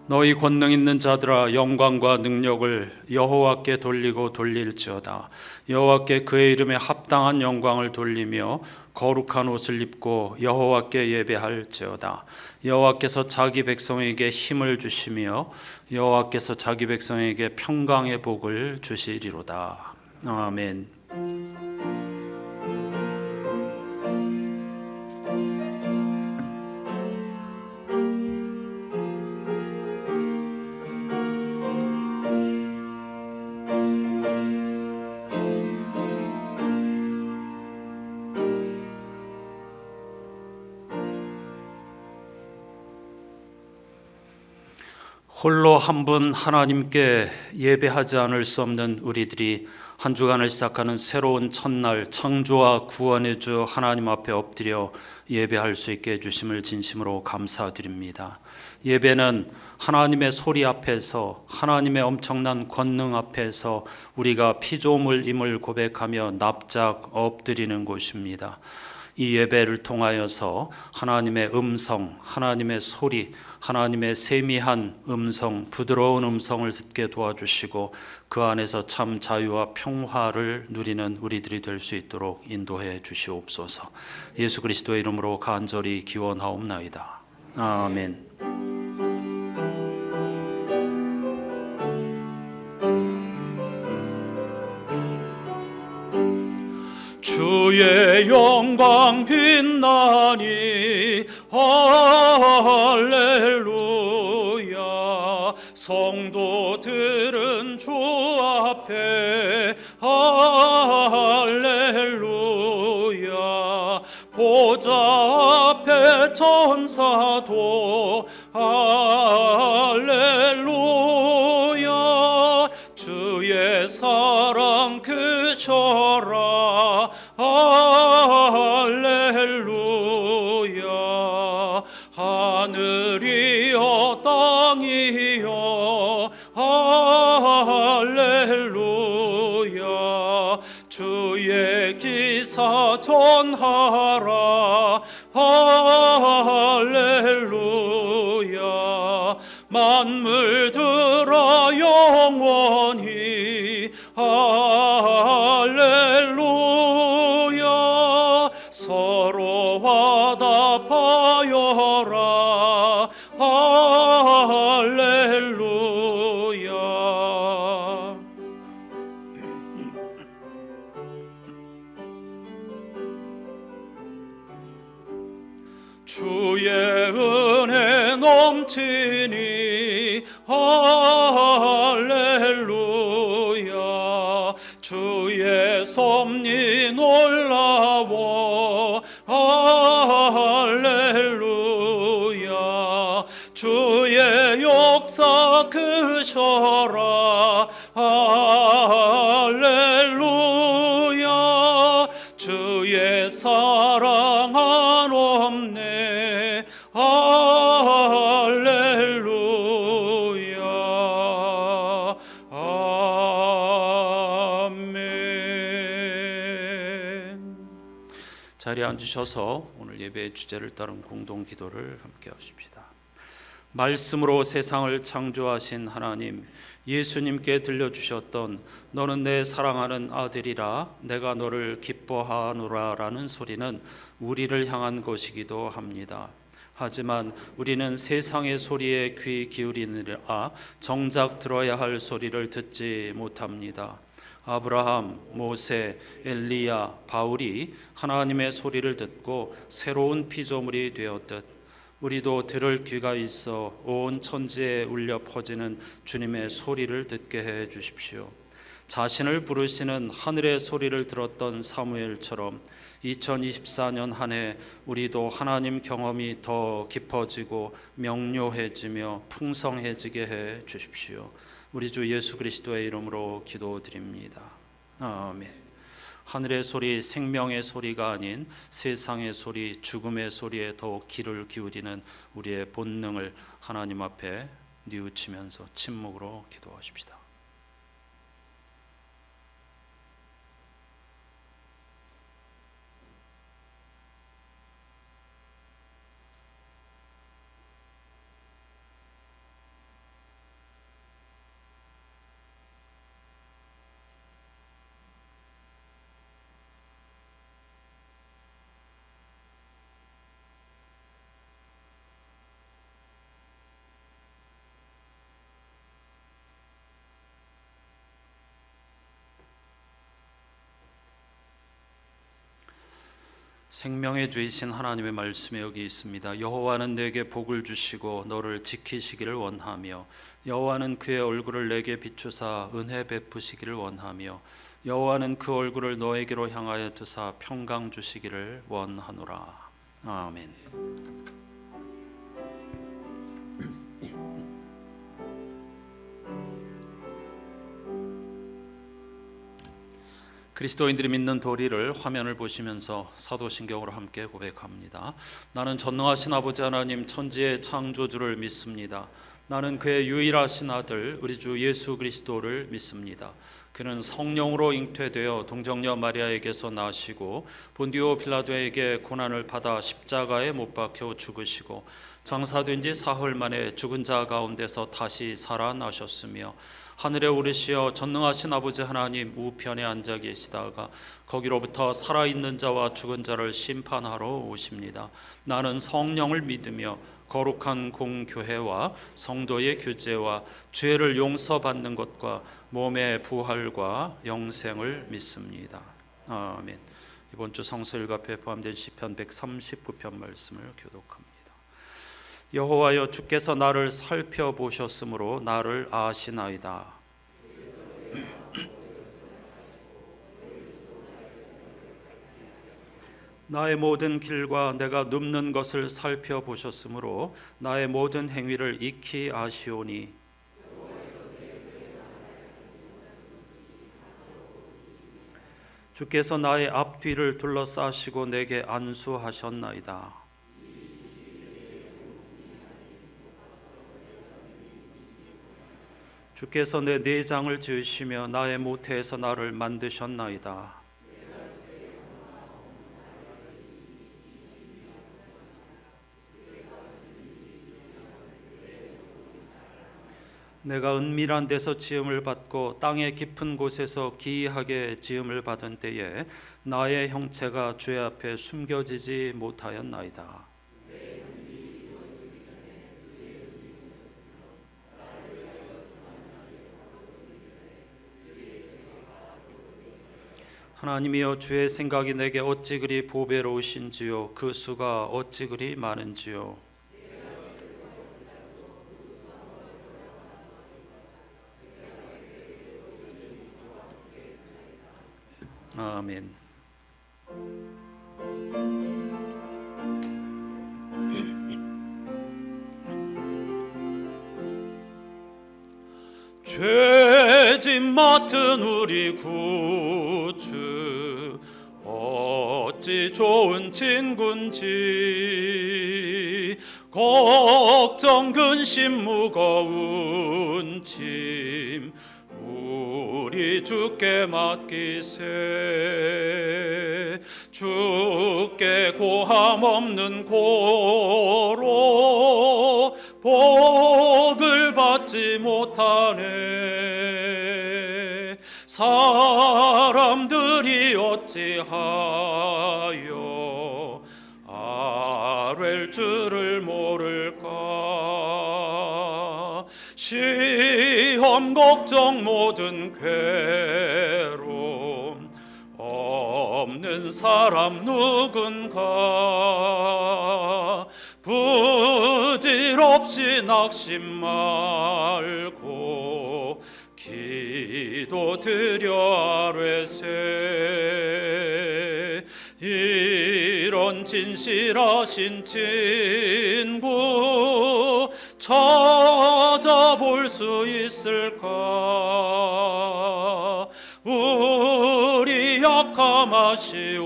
너희 권능 있는 자들아, 영광과 능력을 여호와께 돌리고 돌릴지어다. 여호와께 그의 이름에 합당한 영광을 돌리며 거룩한 옷을 입고 여호와께 예배할지어다. 여호와께서 자기 백성에게 힘을 주시며 여호와께서 자기 백성에게 평강의 복을 주시리로다. 아멘. 홀로 한 분 하나님께 예배하지 않을 수 없는 우리들이 한 주간을 시작하는 새로운 첫날, 창조와 구원의 주 하나님 앞에 엎드려 예배할 수 있게 해주심을 진심으로 감사드립니다. 예배는 하나님의 소리 앞에서, 하나님의 엄청난 권능 앞에서 우리가 피조물임을 고백하며 납작 엎드리는 곳입니다. 이 예배를 통하여서 하나님의 음성, 하나님의 소리, 하나님의 세미한 음성, 부드러운 음성을 듣게 도와주시고 그 안에서 참 자유와 평화를 누리는 우리들이 될 수 있도록 인도해 주시옵소서. 예수 그리스도의 이름으로 간절히 기원하옵나이다. 아멘. 주의 영광 빛나니 할렐루야. 성도들은 주 앞에 할렐루야. 보좌 앞에 천사도 할렐루야. 주의 사랑 크셔라 할렐루야. 하늘이여 땅이여 할렐루야. 주의 기사 전하라 할렐루야. 만물들아 영원히 할렐루야. 서로 화답하여라 할렐루야. 주의 은혜 넘치니 할렐루야. 주의 섭리 놀라워 할렐루야. 주의 역사 크셔라 할렐루야. 주의 사랑 한없네 할렐루야. 아멘. 자리에 앉으셔서 오늘 예배의 주제를 따른 공동 기도를 함께 하십시다. 말씀으로 세상을 창조하신 하나님, 예수님께 들려주셨던 너는 내 사랑하는 아들이라 내가 너를 기뻐하노라 라는 소리는 우리를 향한 것이기도 합니다. 하지만 우리는 세상의 소리에 귀 기울이느라 정작 들어야 할 소리를 듣지 못합니다. 아브라함, 모세, 엘리야, 바울이 하나님의 소리를 듣고 새로운 피조물이 되었듯 우리도 들을 귀가 있어 온 천지에 울려 퍼지는 주님의 소리를 듣게 해 주십시오. 자신을 부르시는 하늘의 소리를 들었던 사무엘처럼 2024년 한 해 우리도 하나님 경험이 더 깊어지고 명료해지며 풍성해지게 해 주십시오. 우리 주 예수 그리스도의 이름으로 기도드립니다. 아멘. 하늘의 소리, 생명의 소리가 아닌 세상의 소리, 죽음의 소리에 더욱 귀를 기울이는 우리의 본능을 하나님 앞에 뉘우치면서 침묵으로 기도하십시다. 생명의 주이신 하나님의 말씀에 여기 있습니다. 여호와는 내게 복을 주시고 너를 지키시기를 원하며 여호와는 그의 얼굴을 내게 비추사 은혜 베푸시기를 원하며 여호와는 그 얼굴을 너에게로 향하여 두사 평강 주시기를 원하노라. 아멘. 그리스도인들이 믿는 도리를 화면을 보시면서 사도신경으로 함께 고백합니다. 나는 전능하신 아버지 하나님 천지의 창조주를 믿습니다. 나는 그의 유일하신 아들 우리 주 예수 그리스도를 믿습니다. 그는 성령으로 잉태되어 동정녀 마리아에게서 나시고 본디오 빌라도에게 고난을 받아 십자가에 못 박혀 죽으시고 장사된 지 사흘 만에 죽은 자 가운데서 다시 살아나셨으며 하늘에 오르시어 전능하신 아버지 하나님 우편에 앉아 계시다가 거기로부터 살아있는 자와 죽은 자를 심판하러 오십니다. 나는 성령을 믿으며 거룩한 공교회와 성도의 교제와 죄를 용서받는 것과 몸의 부활과 영생을 믿습니다. 아멘. 이번 주 성서일갑에 포함된 시편 139편 말씀을 교독합니다. 여호와여 주께서 나를 살펴보셨으므로 나를 아시나이다. 나의 모든 길과 내가 눕는 것을 살펴보셨으므로 나의 모든 행위를 익히 아시오니 주께서 나의 앞뒤를 둘러싸시고 내게 안수하셨나이다. 주께서 내 내장을 지으시며 나의 모태에서 나를 만드셨나이다. 내가 은밀한 데서 지음을 받고 땅의 깊은 곳에서 기이하게 지음을 받은 때에 나의 형체가 주의 앞에 숨겨지지 못하였나이다. 하나님이여 주의 생각이 내게 어찌 그리 보배로우신지요 그 수가 어찌 그리 많은지요. 아멘. 죄짐 맡은 우리 구주 어찌 좋은 친군지 걱정 근심 무거운 짐 우리 주께 맡기세. 주께 고함 없는 고로 복을 받지 못하네. 사람들이 어찌하여 아랠 줄을 모를까. 시험 걱정 모든 괴로움 없는 사람 누군가. 부질없이 낙심 말고 기도 드려 아뢰세. 이런 진실하신 친구 찾아볼 수 있을까. 우리 약함 아시오니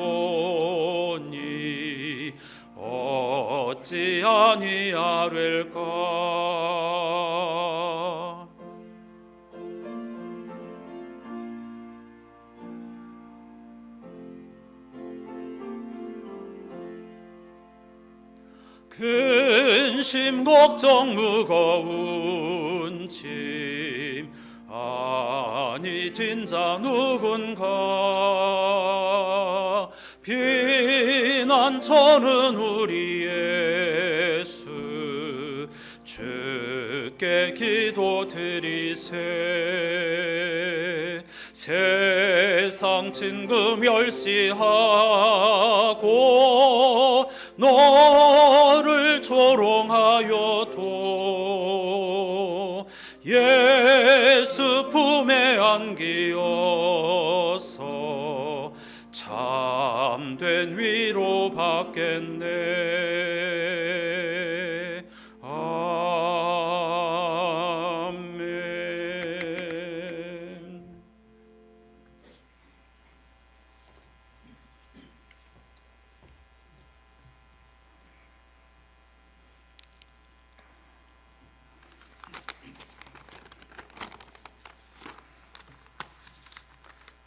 어찌 아니하릴까. 근심 걱정 무거운 짐 아니 진짜 누군가. 비난처는 우리 예수 주께 기도드리세. 세상 친구 멸시하고 예수 품에 안기어서 참된 위로 받겠네. 아멘.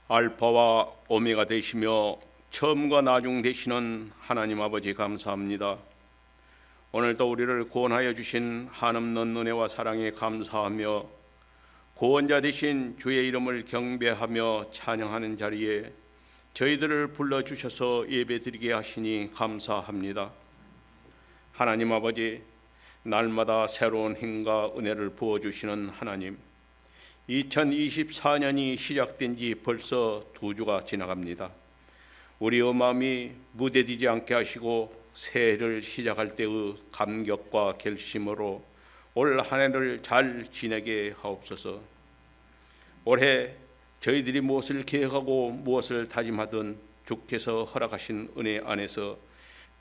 알파와 오메가 되시며 처음과 나중 되시는 하나님 아버지 감사합니다. 오늘도 우리를 구원하여 주신 한없는 은혜와 사랑에 감사하며 구원자 되신 주의 이름을 경배하며 찬양하는 자리에 저희들을 불러주셔서 예배드리게 하시니 감사합니다. 하나님 아버지, 날마다 새로운 힘과 은혜를 부어주시는 하나님, 2024년이 시작된 지 벌써 2주가 지나갑니다. 우리의 마음이 무뎌지지 않게 하시고 새해를 시작할 때의 감격과 결심으로 올 한 해를 잘 지내게 하옵소서. 올해 저희들이 무엇을 계획하고 무엇을 다짐하든 주께서 허락하신 은혜 안에서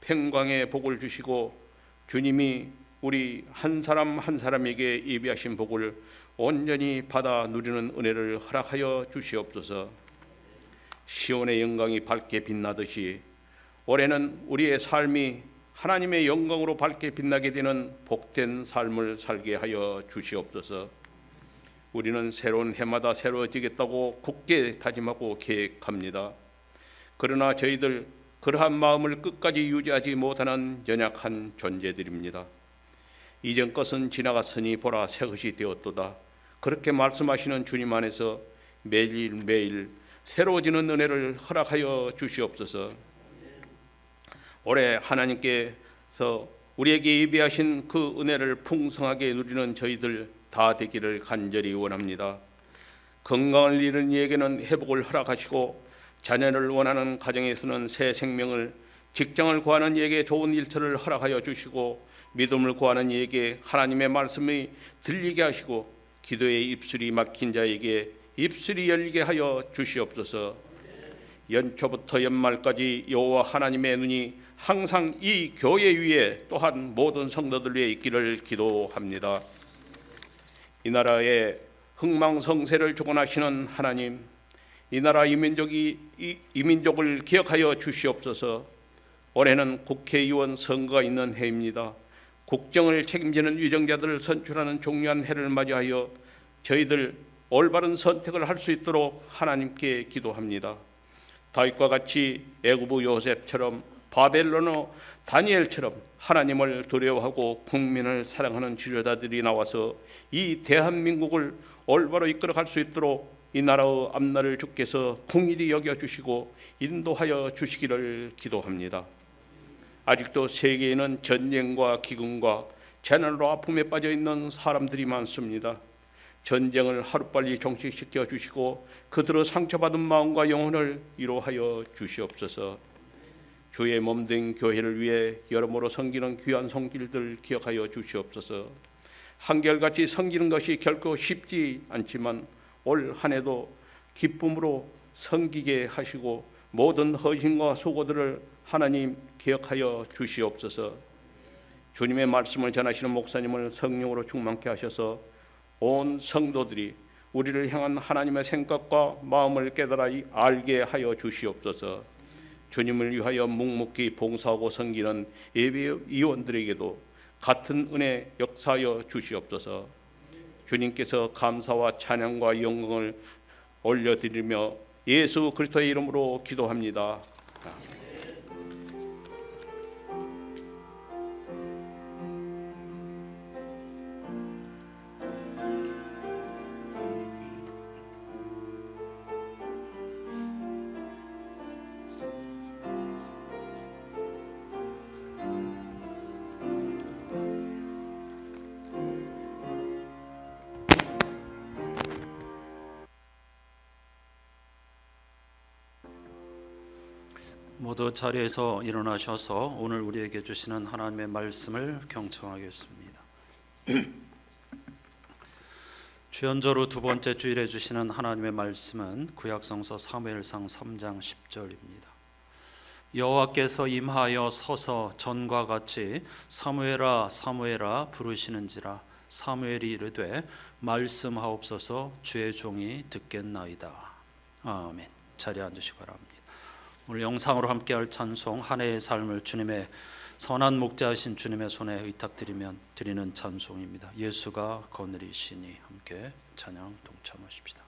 평강의 복을 주시고 주님이 우리 한 사람 한 사람에게 예비하신 복을 온전히 받아 누리는 은혜를 허락하여 주시옵소서. 시온의 영광이 밝게 빛나듯이 올해는 우리의 삶이 하나님의 영광으로 밝게 빛나게 되는 복된 삶을 살게 하여 주시옵소서. 우리는 새로운 해마다 새로워지겠다고 굳게 다짐하고 계획합니다. 그러나 저희들 그러한 마음을 끝까지 유지하지 못하는 연약한 존재들입니다. 이전 것은 지나갔으니 보라 새 것이 되었도다. 그렇게 말씀하시는 주님 안에서 매일매일 새로워지는 은혜를 허락하여 주시옵소서. 올해 하나님께서 우리에게 예비하신 그 은혜를 풍성하게 누리는 저희들 다 되기를 간절히 원합니다. 건강을 잃은 이에게는 회복을 허락하시고 자녀를 원하는 가정에서는 새 생명을, 직장을 구하는 이에게 좋은 일터를 허락하여 주시고 믿음을 구하는 이에게 하나님의 말씀이 들리게 하시고 기도의 입술이 막힌 자에게 입술이 열리게 하여 주시옵소서. 연초부터 연말까지 여호와 하나님의 눈이 항상 이 교회 위에 또한 모든 성도들 위에 있기를 기도합니다. 이 나라의 흥망성쇠를 주관하시는 하나님, 이 나라 이민족을 기억하여 주시옵소서. 올해는 국회의원 선거가 있는 해입니다. 국정을 책임지는 위정자들을 선출하는 중요한 해를 맞이하여 저희들 올바른 선택을 할 수 있도록 하나님께 기도합니다. 다윗과 같이 애굽의 요셉처럼 바벨론의 다니엘처럼 하나님을 두려워하고 국민을 사랑하는 지도자들이 나와서 이 대한민국을 올바로 이끌어갈 수 있도록 이 나라의 앞날을 주께서 긍휼히 여겨주시고 인도하여 주시기를 기도합니다. 아직도 세계에는 전쟁과 기근과 재난으로 아픔에 빠져 있는 사람들이 많습니다. 전쟁을 하루빨리 종식시켜 주시고 그들의 상처받은 마음과 영혼을 위로하여 주시옵소서. 주의 몸된 교회를 위해 여러모로 섬기는 귀한 손길들 기억하여 주시옵소서. 한결같이 섬기는 것이 결코 쉽지 않지만 올 한 해도 기쁨으로 섬기게 하시고 모든 헌신과 수고들을 하나님 기억하여 주시옵소서. 주님의 말씀을 전하시는 목사님을 성령으로 충만케 하셔서 온 성도들이 우리를 향한 하나님의 생각과 마음을 깨달아 알게 하여 주시옵소서. 주님을 위하여 묵묵히 봉사하고 섬기는 예배위원들에게도 같은 은혜 역사하여 주시옵소서. 주님께서 감사와 찬양과 영광을 올려드리며 예수 그리스도의 이름으로 기도합니다. 모두 자리에서 일어나셔서 오늘 우리에게 주시는 하나님의 말씀을 경청하겠습니다. 주연저로 두 번째 주일에 주시는 하나님의 말씀은 구약성서 사무엘상 3장 10절입니다. 여호와께서 임하여 서서 전과 같이 사무엘아 사무엘아 부르시는지라 사무엘이 이르되 말씀하옵소서 주의 종이 듣겠나이다. 아멘. 자리에 앉으시기 바랍니다. 오늘 영상으로 함께할 찬송 한 해의 삶을 주님의 선한 목자이신 주님의 손에 의탁드리면 드리는 찬송입니다. 예수가 거느리시니. 함께 찬양 동참하십시다.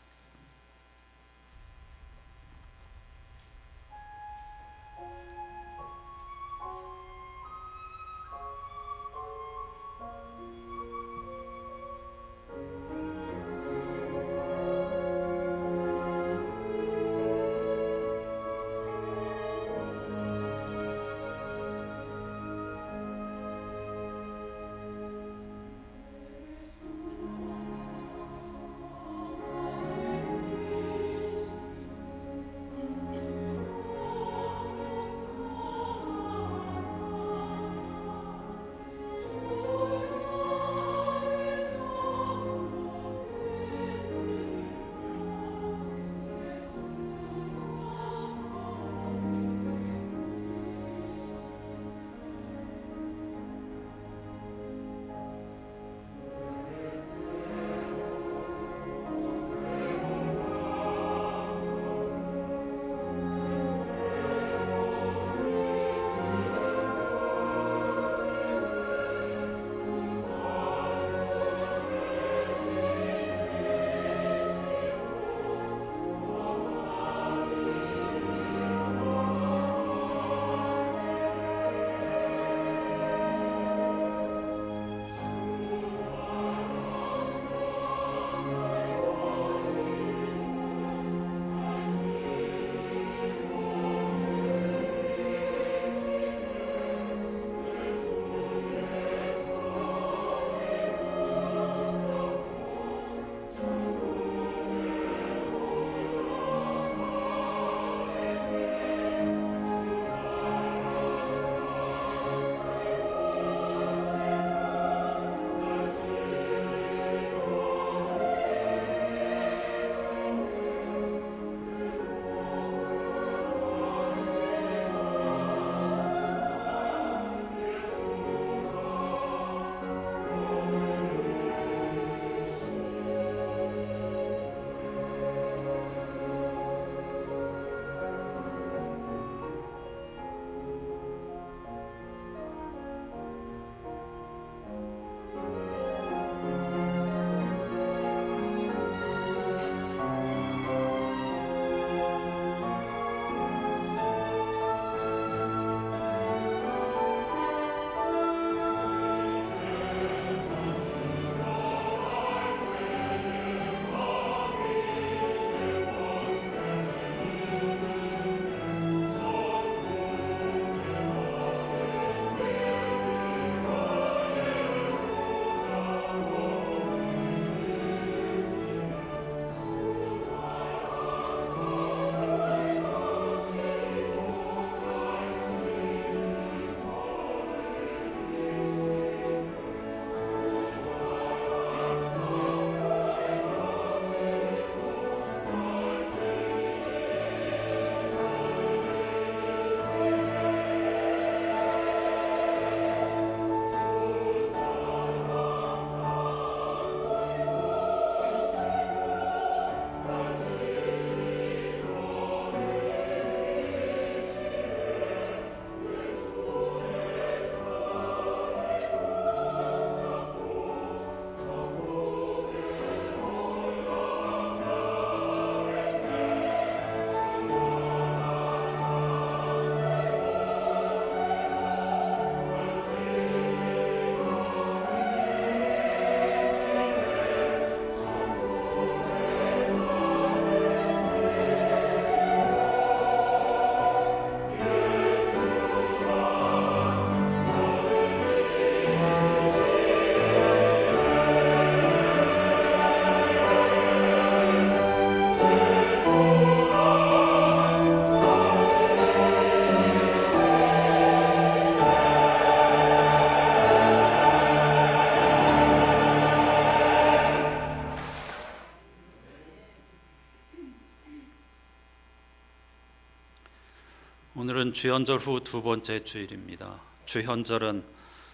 오늘은 주현절 후 두 번째 주일입니다. 주현절은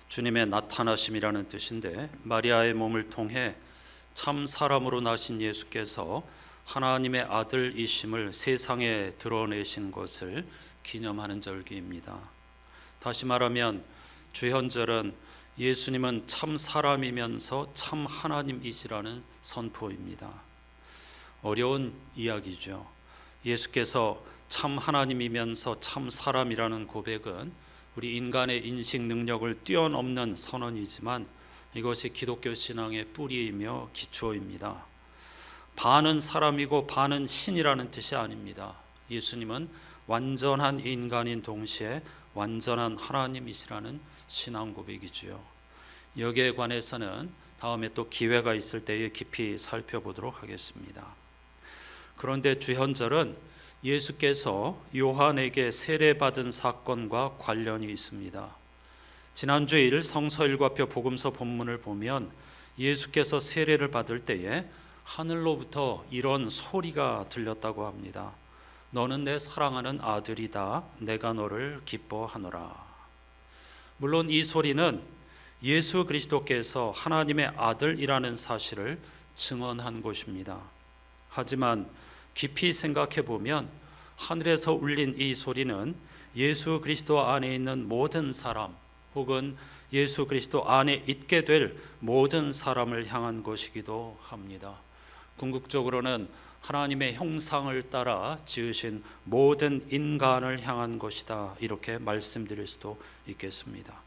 주님의 나타나심이라는 뜻인데 마리아의 몸을 통해 참 사람으로 나신 예수께서 하나님의 아들이심을 세상에 드러내신 것을 기념하는 절기입니다. 다시 말하면 주현절은 예수님은 참 사람이면서 참 하나님이시라는 선포입니다. 어려운 이야기죠. 예수께서 참 하나님이면서 참 사람이라는 고백은 우리 인간의 인식 능력을 뛰어넘는 선언이지만 이것이 기독교 신앙의 뿌리이며 기초입니다. 반은 사람이고 반은 신이라는 뜻이 아닙니다. 예수님은 완전한 인간인 동시에 완전한 하나님이시라는 신앙 고백이지요. 여기에 관해서는 다음에 또 기회가 있을 때에 깊이 살펴보도록 하겠습니다. 그런데 주현절은 예수께서 요한에게 세례받은 사건과 관련이 있습니다. 지난주일 성서일과표 복음서 본문을 보면 예수께서 세례를 받을 때에 하늘로부터 이런 소리가 들렸다고 합니다. 너는 내 사랑하는 아들이다. 내가 너를 기뻐하노라. 물론 이 소리는 예수 그리스도께서 하나님의 아들이라는 사실을 증언한 것입니다. 하지만 깊이 생각해 보면 하늘에서 울린 이 소리는 예수 그리스도 안에 있는 모든 사람 혹은 예수 그리스도 안에 있게 될 모든 사람을 향한 것이기도 합니다. 궁극적으로는 하나님의 형상을 따라 지으신 모든 인간을 향한 것이다, 이렇게 말씀드릴 수도 있겠습니다.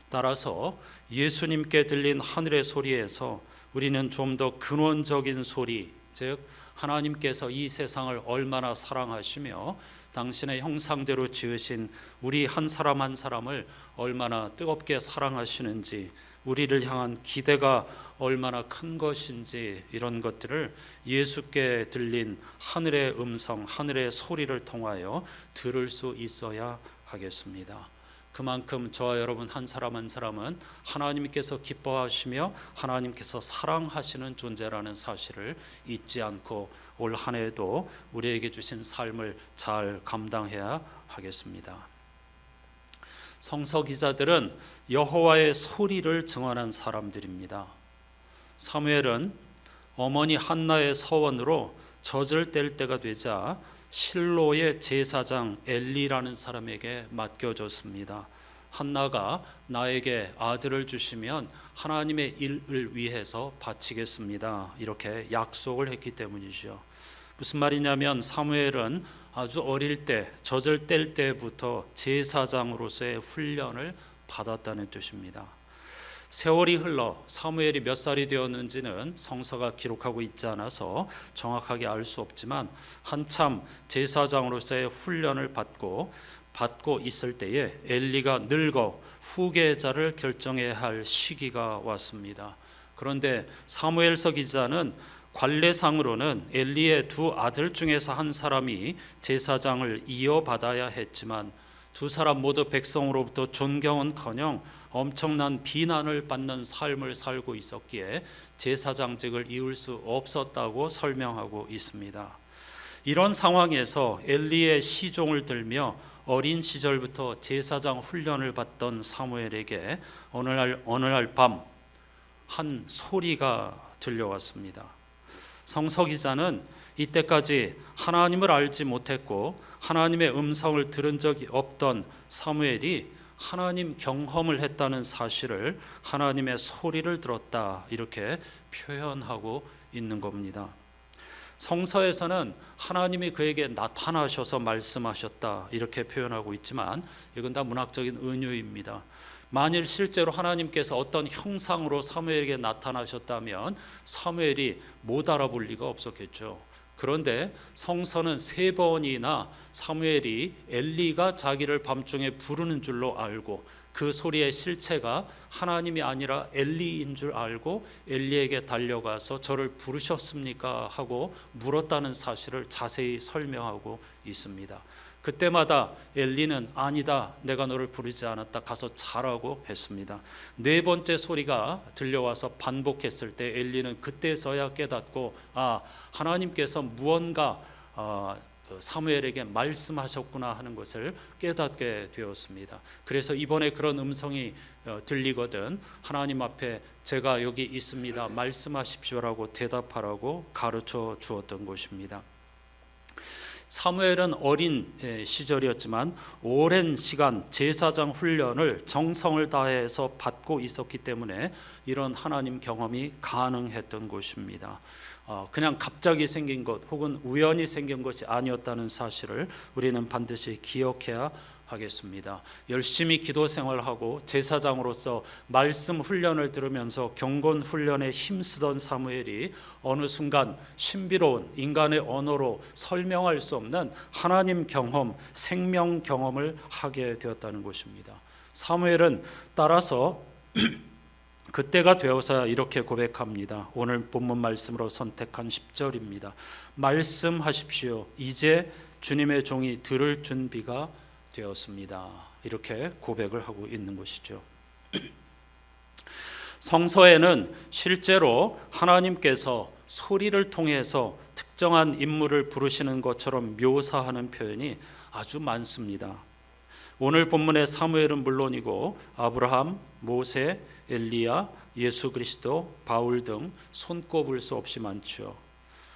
따라서 예수님께 들린 하늘의 소리에서 우리는 좀 더 근원적인 소리, 즉 하나님께서 이 세상을 얼마나 사랑하시며 당신의 형상대로 지으신 우리 한 사람 한 사람을 얼마나 뜨겁게 사랑하시는지, 우리를 향한 기대가 얼마나 큰 것인지, 이런 것들을 예수께 들린 하늘의 음성, 하늘의 소리를 통하여 들을 수 있어야 하겠습니다. 그만큼 저와 여러분 한 사람 한 사람은 하나님께서 기뻐하시며 하나님께서 사랑하시는 존재라는 사실을 잊지 않고 올 한 해에도 우리에게 주신 삶을 잘 감당해야 하겠습니다. 성서 기자들은 여호와의 소리를 증언한 사람들입니다. 사무엘은 어머니 한나의 서원으로 젖을 뗄 때가 되자 실로의 제사장 엘리라는 사람에게 맡겨졌습니다. 한나가 나에게 아들을 주시면 하나님의 일을 위해서 바치겠습니다, 이렇게 약속을 했기 때문이죠. 무슨 말이냐면 사무엘은 아주 어릴 때, 젖을 뗄 때부터 제사장으로서의 훈련을 받았다는 뜻입니다. 세월이 흘러 사무엘이 몇 살이 되었는지는 성서가 기록하고 있지 않아서 정확하게 알 수 없지만 한참 제사장으로서의 훈련을 받고 있을 때에 엘리가 늙어 후계자를 결정해야 할 시기가 왔습니다. 그런데 사무엘서 기자는 관례상으로는 엘리의 두 아들 중에서 한 사람이 제사장을 이어받아야 했지만 두 사람 모두 백성으로부터 존경은커녕 엄청난 비난을 받는 삶을 살고 있었기에 제사장직을 이을 수 없었다고 설명하고 있습니다. 이런 상황에서 엘리의 시종을 들며 어린 시절부터 제사장 훈련을 받던 사무엘에게 어느 날 밤 한 소리가 들려왔습니다. 성서 기자는 이때까지 하나님을 알지 못했고 하나님의 음성을 들은 적이 없던 사무엘이 하나님 경험을 했다는 사실을 하나님의 소리를 들었다, 이렇게 표현하고 있는 겁니다. 성서에서는 하나님이 그에게 나타나셔서 말씀하셨다, 이렇게 표현하고 있지만 이건 다 문학적인 은유입니다. 만일 실제로 하나님께서 어떤 형상으로 사무엘에게 나타나셨다면 사무엘이 못 알아볼 리가 없었겠죠. 그런데 성서는 3번이나 사무엘이 엘리가 자기를 밤중에 부르는 줄로 알고 그 소리의 실체가 하나님이 아니라 엘리인 줄 알고 엘리에게 달려가서 저를 부르셨습니까? 하고 물었다는 사실을 자세히 설명하고 있습니다. 그때마다 엘리는 아니다, 내가 너를 부르지 않았다, 가서 자라고 했습니다. 4번째 소리가 들려와서 반복했을 때 엘리는 그때서야 깨닫고 하나님께서 무언가 사무엘에게 말씀하셨구나 하는 것을 깨닫게 되었습니다. 그래서 이번에 그런 음성이 들리거든 하나님 앞에 제가 여기 있습니다, 말씀하십시오라고 대답하라고 가르쳐 주었던 것입니다. 사무엘은 어린 시절이었지만 오랜 시간 제사장 훈련을 정성을 다해서 받고 있었기 때문에 이런 하나님 경험이 가능했던 것입니다. 그냥 갑자기 생긴 것 혹은 우연히 생긴 것이 아니었다는 사실을 우리는 반드시 기억해야 하겠습니다. 열심히 기도 생활하고 제사장으로서 말씀 훈련을 들으면서 경건 훈련에 힘쓰던 사무엘이 어느 순간 신비로운 인간의 언어로 설명할 수 없는 하나님 경험, 생명 경험을 하게 되었다는 것입니다. 사무엘은 따라서 그때가 되어서야 이렇게 고백합니다. 오늘 본문 말씀으로 선택한 10절입니다. 말씀하십시오. 이제 주님의 종이 들을 준비가 되었습니다. 이렇게 고백을 하고 있는 것이죠. 성서에는 실제로 하나님께서 소리를 통해서 특정한 인물을 부르시는 것처럼 묘사하는 표현이 아주 많습니다. 오늘 본문의 사무엘은 물론이고 아브라함, 모세, 엘리야, 예수 그리스도, 바울 등 손꼽을 수 없이 많죠.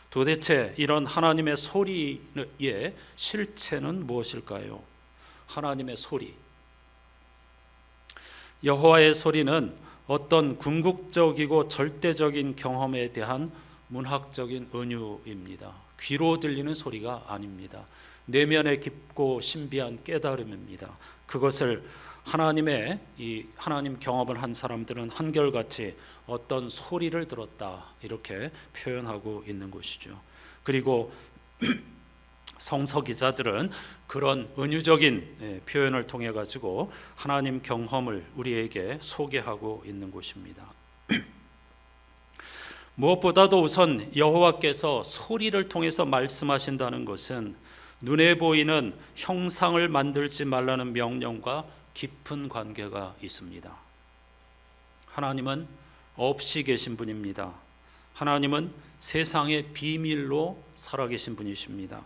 도대체 이런 하나님의 소리의 실체는 무엇일까요? 하나님의 소리, 여호와의 소리는 어떤 궁극적이고 절대적인 경험에 대한 문학적인 은유입니다. 귀로 들리는 소리가 아닙니다. 내면의 깊고 신비한 깨달음입니다. 그것을 하나님 경험을 한 사람들은 한결같이 어떤 소리를 들었다 이렇게 표현하고 있는 것이죠. 그리고 성서 기자들은 그런 은유적인 표현을 통해 가지고 하나님 경험을 우리에게 소개하고 있는 것입니다. 무엇보다도 우선 여호와께서 소리를 통해서 말씀하신다는 것은 눈에 보이는 형상을 만들지 말라는 명령과 깊은 관계가 있습니다. 하나님은 없이 계신 분입니다. 하나님은 세상의 비밀로 살아계신 분이십니다.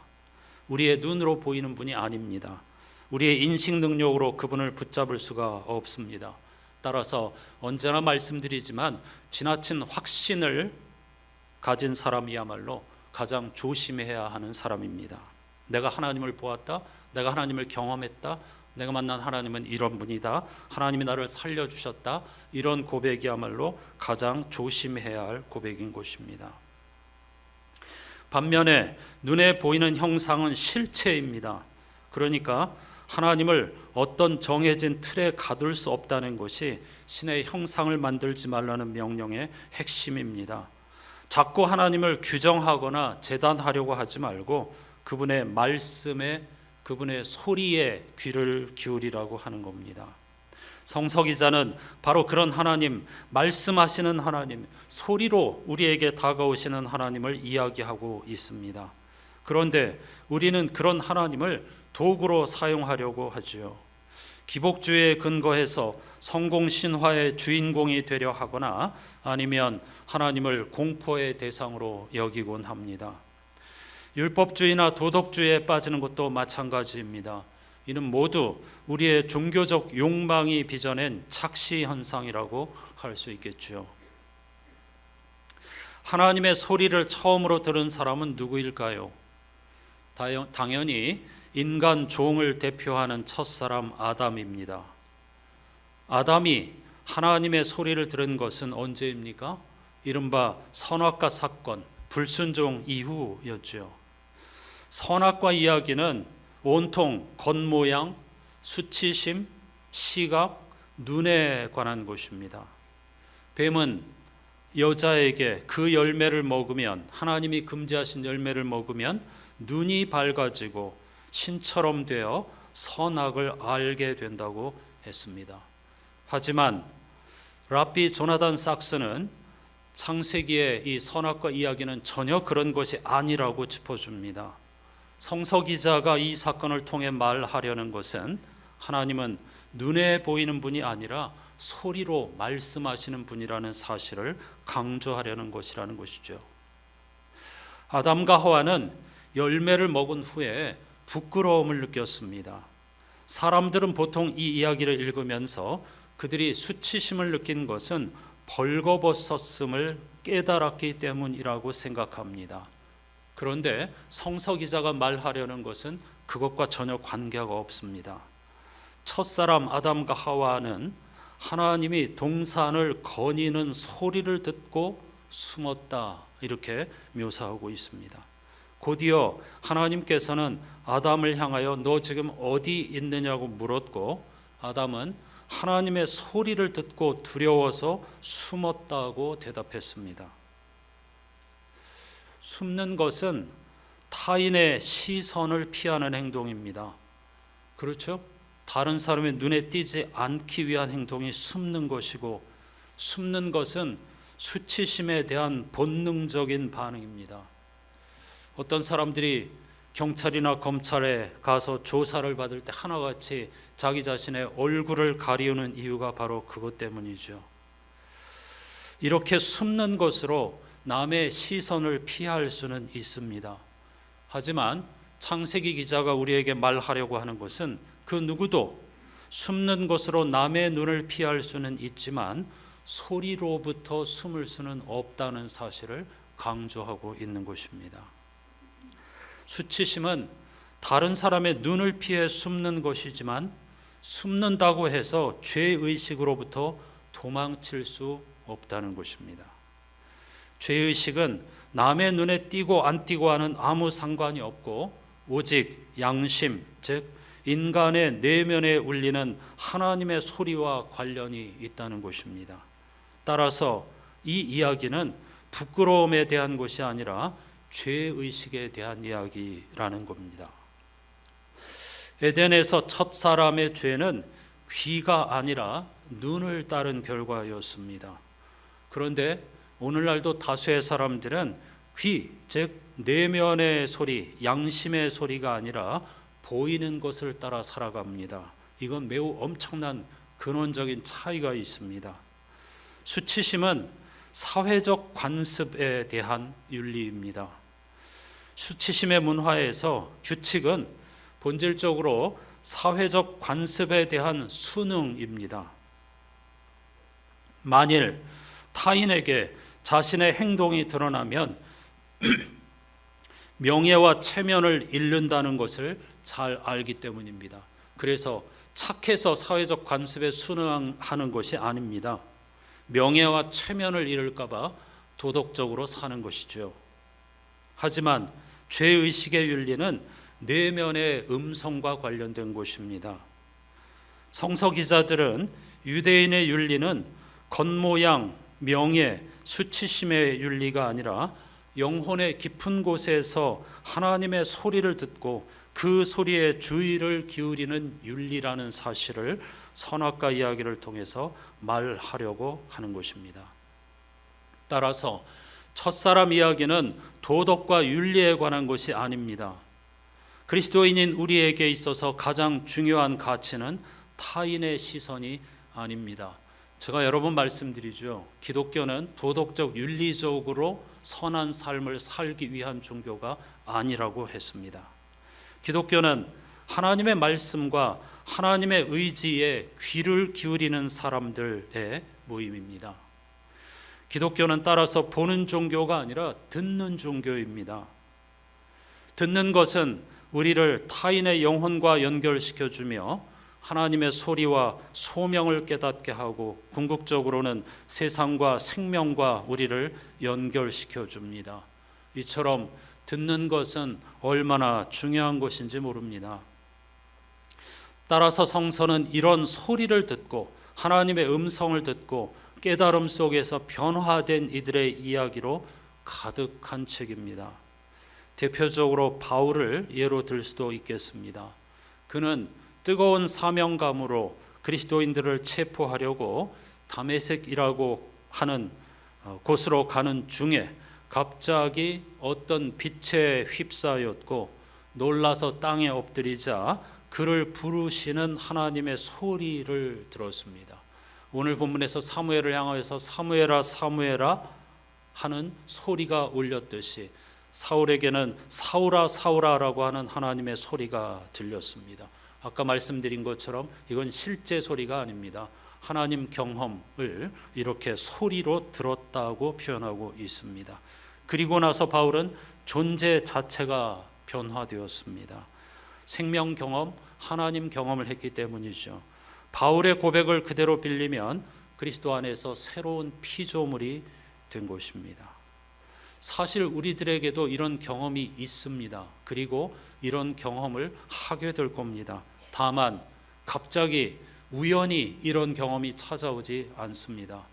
우리의 눈으로 보이는 분이 아닙니다. 우리의 인식 능력으로 그분을 붙잡을 수가 없습니다. 따라서 언제나 말씀드리지만 지나친 확신을 가진 사람이야말로 가장 조심해야 하는 사람입니다. 내가 하나님을 보았다, 내가 하나님을 경험했다, 내가 만난 하나님은 이런 분이다, 하나님이 나를 살려주셨다, 이런 고백이야말로 가장 조심해야 할 고백인 것입니다. 반면에 눈에 보이는 형상은 실체입니다. 그러니까 하나님을 어떤 정해진 틀에 가둘 수 없다는 것이 신의 형상을 만들지 말라는 명령의 핵심입니다. 자꾸 하나님을 규정하거나 재단하려고 하지 말고 그분의 말씀에, 그분의 소리에 귀를 기울이라고 하는 겁니다. 성서 기자는 바로 그런 하나님, 말씀하시는 하나님, 소리로 우리에게 다가오시는 하나님을 이야기하고 있습니다. 그런데 우리는 그런 하나님을 도구로 사용하려고 하지요. 기복주의에 근거해서 성공 신화의 주인공이 되려 하거나 아니면 하나님을 공포의 대상으로 여기곤 합니다. 율법주의나 도덕주의에 빠지는 것도 마찬가지입니다. 이는 모두 우리의 종교적 욕망이 빚어낸 착시 현상이라고 할 수 있겠죠. 하나님의 소리를 처음으로 들은 사람은 누구일까요? 당연히 인간 종을 대표하는 첫사람 아담입니다. 아담이 하나님의 소리를 들은 것은 언제입니까? 이른바 선악과 사건, 불순종 이후였죠. 선악과 이야기는 온통 겉모양, 수치심, 시각, 눈에 관한 것입니다. 뱀은 여자에게 그 열매를 먹으면, 하나님이 금지하신 열매를 먹으면 눈이 밝아지고 신처럼 되어 선악을 알게 된다고 했습니다. 하지만 랍비 조나단 삭스는 창세기의 이 선악과 이야기는 전혀 그런 것이 아니라고 짚어줍니다. 성서 기자가 이 사건을 통해 말하려는 것은 하나님은 눈에 보이는 분이 아니라 소리로 말씀하시는 분이라는 사실을 강조하려는 것이라는 것이죠. 아담과 하와는 열매를 먹은 후에 부끄러움을 느꼈습니다. 사람들은 보통 이 이야기를 읽으면서 그들이 수치심을 느낀 것은 벌거벗었음을 깨달았기 때문이라고 생각합니다. 그런데 성서 기자가 말하려는 것은 그것과 전혀 관계가 없습니다. 첫사람 아담과 하와는 하나님이 동산을 거니는 소리를 듣고 숨었다, 이렇게 묘사하고 있습니다. 곧이어 하나님께서는 아담을 향하여 너 지금 어디 있느냐고 물었고, 아담은 하나님의 소리를 듣고 두려워서 숨었다고 대답했습니다. 숨는 것은 타인의 시선을 피하는 행동입니다. 그렇죠? 다른 사람의 눈에 띄지 않기 위한 행동이 숨는 것이고, 숨는 것은 수치심에 대한 본능적인 반응입니다. 어떤 사람들이 경찰이나 검찰에 가서 조사를 받을 때 하나같이 자기 자신의 얼굴을 가리우는 이유가 바로 그것 때문이죠. 이렇게 숨는 것으로 남의 시선을 피할 수는 있습니다. 하지만 창세기 기자가 우리에게 말하려고 하는 것은 그 누구도 숨는 것으로 남의 눈을 피할 수는 있지만 소리로부터 숨을 수는 없다는 사실을 강조하고 있는 것입니다. 수치심은 다른 사람의 눈을 피해 숨는 것이지만 숨는다고 해서 죄의식으로부터 도망칠 수 없다는 것입니다. 죄의식은 남의 눈에 띄고 안 띄고 하는 아무 상관이 없고 오직 양심, 즉 인간의 내면에 울리는 하나님의 소리와 관련이 있다는 것입니다. 따라서 이 이야기는 부끄러움에 대한 것이 아니라 죄의식에 대한 이야기라는 겁니다. 에덴에서 첫 사람의 죄는 귀가 아니라 눈을 따른 결과였습니다. 그런데 오늘날도 다수의 사람들은 귀, 즉 내면의 소리, 양심의 소리가 아니라 보이는 것을 따라 살아갑니다. 이건 매우 엄청난 근원적인 차이가 있습니다. 수치심은 사회적 관습에 대한 윤리입니다. 수치심의 문화에서 규칙은 본질적으로 사회적 관습에 대한 순응입니다. 만일 타인에게 자신의 행동이 드러나면 명예와 체면을 잃는다는 것을 잘 알기 때문입니다. 그래서 착해서 사회적 관습에 순응하는 것이 아닙니다. 명예와 체면을 잃을까 봐 도덕적으로 사는 것이죠. 하지만 죄의식의 윤리는 내면의 음성과 관련된 것입니다. 성서 기자들은 유대인의 윤리는 겉모양, 명예, 수치심의 윤리가 아니라 영혼의 깊은 곳에서 하나님의 소리를 듣고 그 소리에 주의를 기울이는 윤리라는 사실을 선악과 이야기를 통해서 말하려고 하는 것입니다. 따라서 첫사람 이야기는 도덕과 윤리에 관한 것이 아닙니다. 그리스도인인 우리에게 있어서 가장 중요한 가치는 타인의 시선이 아닙니다. 제가 여러 번 말씀드리죠. 기독교는 도덕적 윤리적으로 선한 삶을 살기 위한 종교가 아니라고 했습니다. 기독교는 하나님의 말씀과 하나님의 의지에 귀를 기울이는 사람들의 모임입니다. 기독교는 따라서 보는 종교가 아니라 듣는 종교입니다. 듣는 것은 우리를 타인의 영혼과 연결시켜주며 하나님의 소리와 소명을 깨닫게 하고 궁극적으로는 세상과 생명과 우리를 연결시켜 줍니다. 이처럼 듣는 것은 얼마나 중요한 것인지 모릅니다. 따라서 성서는 이런 소리를 듣고 하나님의 음성을 듣고 깨달음 속에서 변화된 이들의 이야기로 가득한 책입니다. 대표적으로 바울을 예로 들 수도 있겠습니다. 그는 뜨거운 사명감으로 그리스도인들을 체포하려고 다메섹이라고 하는 곳으로 가는 중에 갑자기 어떤 빛에 휩싸였고 놀라서 땅에 엎드리자 그를 부르시는 하나님의 소리를 들었습니다. 오늘 본문에서 사무엘을 향하여서 사무엘아 사무엘아 하는 소리가 울렸듯이 사울에게는 사울아 사울아라고 하는 하나님의 소리가 들렸습니다. 아까 말씀드린 것처럼 이건 실제 소리가 아닙니다. 하나님 경험을 이렇게 소리로 들었다고 표현하고 있습니다. 그리고 나서 바울은 존재 자체가 변화되었습니다. 생명 경험, 하나님 경험을 했기 때문이죠. 바울의 고백을 그대로 빌리면 그리스도 안에서 새로운 피조물이 된 것입니다. 사실 우리들에게도 이런 경험이 있습니다. 그리고 이런 경험을 하게 될 겁니다. 다만 갑자기 우연히 이런 경험이 찾아오지 않습니다.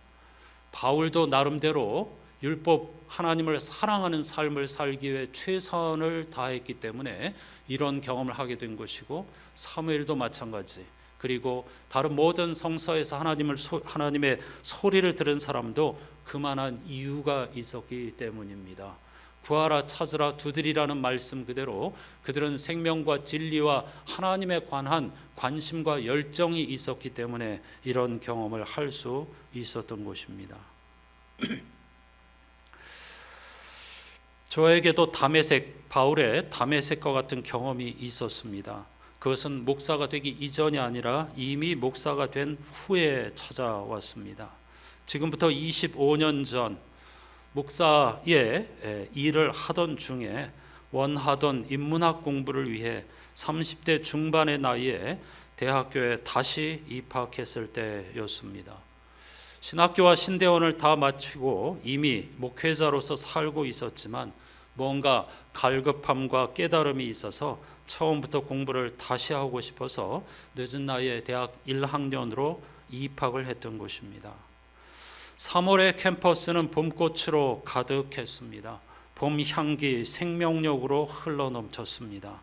바울도 나름대로 율법 하나님을 사랑하는 삶을 살기 위해 최선을 다했기 때문에 이런 경험을 하게 된 것이고, 사무엘도 마찬가지, 그리고 다른 모든 성서에서 하나님의 소리를 들은 사람도 그만한 이유가 있었기 때문입니다. 구하라 찾으라 두드리라는 말씀 그대로 그들은 생명과 진리와 하나님에 관한 관심과 열정이 있었기 때문에 이런 경험을 할 수 있었던 것입니다. 저에게도 바울의 다메섹과 같은 경험이 있었습니다. 그것은 목사가 되기 이전이 아니라 이미 목사가 된 후에 찾아왔습니다. 지금부터 25년 전 목사의 일을 하던 중에 원하던 인문학 공부를 위해 30대 중반의 나이에 대학교에 다시 입학했을 때였습니다. 신학교와 신대원을 다 마치고 이미 목회자로서 살고 있었지만 뭔가 갈급함과 깨달음이 있어서 처음부터 공부를 다시 하고 싶어서 늦은 나이에 대학 1학년으로 입학을 했던 것입니다. 3월의 캠퍼스는 봄꽃으로 가득했습니다. 봄 향기, 생명력으로 흘러넘쳤습니다.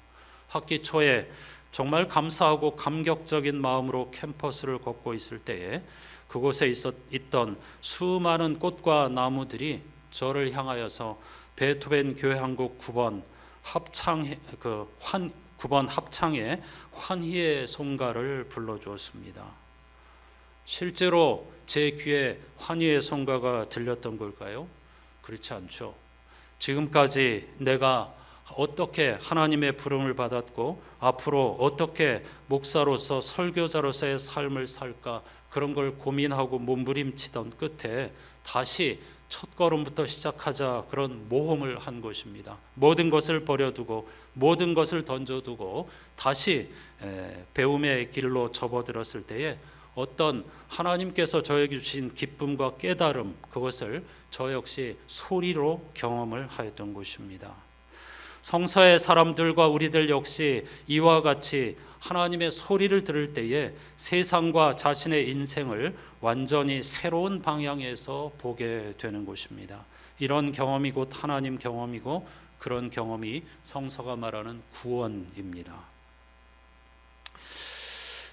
학기 초에 정말 감사하고 감격적인 마음으로 캠퍼스를 걷고 있을 때에 그곳에 있던 수많은 꽃과 나무들이 저를 향하여서 베토벤 교향곡 9번 합창의 환희의 송가를 불러주었습니다. 실제로 제 귀에 환희의 송가가 들렸던 걸까요? 그렇지 않죠. 지금까지 내가 어떻게 하나님의 부름을 받았고 앞으로 어떻게 목사로서 설교자로서의 삶을 살까, 그런 걸 고민하고 몸부림치던 끝에 다시 첫걸음부터 시작하자, 그런 모험을 한 것입니다. 모든 것을 버려두고 모든 것을 던져두고 다시 배움의 길로 접어들었을 때에 어떤 하나님께서 저에게 주신 기쁨과 깨달음, 그것을 저 역시 소리로 경험을 하였던 것입니다. 성서의 사람들과 우리들 역시 이와 같이 하나님의 소리를 들을 때에 세상과 자신의 인생을 완전히 새로운 방향에서 보게 되는 것입니다. 이런 경험이 곧 하나님 경험이고, 그런 경험이 성서가 말하는 구원입니다.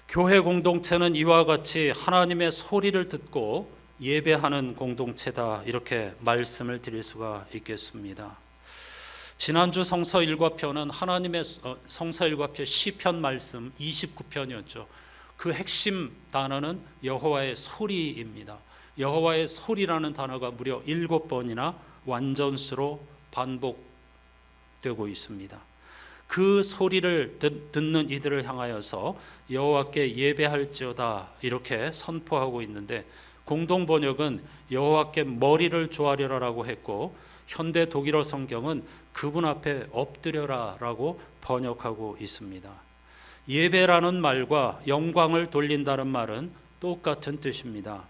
교회 공동체는 이와 같이 하나님의 소리를 듣고 예배하는 공동체다, 이렇게 말씀을 드릴 수가 있겠습니다. 지난주 성서 일과편은 하나님의 성서 일과편 시편 말씀 29편이었죠. 그 핵심 단어는 여호와의 소리입니다. 여호와의 소리라는 단어가 무려 7번이나 완전수로 반복되고 있습니다. 그 소리를 듣는 이들을 향하여서 여호와께 예배할지어다, 이렇게 선포하고 있는데, 공동 번역은 여호와께 머리를 조아려라라고 했고, 현대 독일어 성경은 그분 앞에 엎드려라라고 번역하고 있습니다. 예배라는 말과 영광을 돌린다는 말은 똑같은 뜻입니다.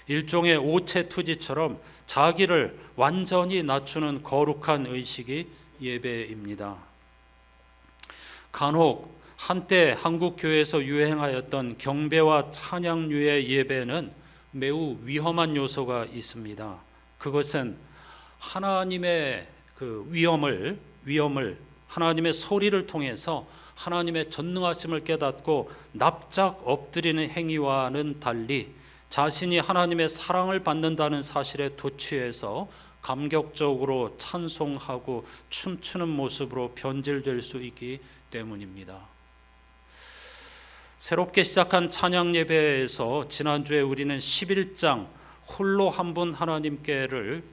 일종의 오체투지처럼 자기를 완전히 낮추는 거룩한 의식이 예배입니다. 간혹 한때 한국 교회에서 유행하였던 경배와 찬양류의 예배는 매우 위험한 요소가 있습니다. 그것은 하나님의 그 위엄을 하나님의 소리를 통해서 하나님의 전능하심을 깨닫고 납작 엎드리는 행위와는 달리 자신이 하나님의 사랑을 받는다는 사실에 도취해서 감격적으로 찬송하고 춤추는 모습으로 변질될 수 있기 때문입니다. 새롭게 시작한 찬양 예배에서 지난주에 우리는 11장 홀로 한 분 하나님께를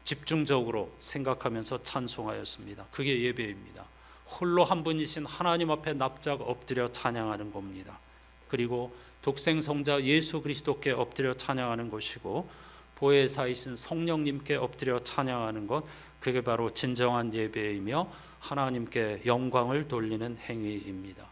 집중적으로 생각하면서 찬송하였습니다. 그게 예배입니다. 홀로 한 분이신 하나님 앞에 납작 엎드려 찬양하는 겁니다. 그리고 독생성자 예수 그리스도께 엎드려 찬양하는 것이고 보혜사이신 성령님께 엎드려 찬양하는 것, 그게 바로 진정한 예배이며 하나님께 영광을 돌리는 행위입니다.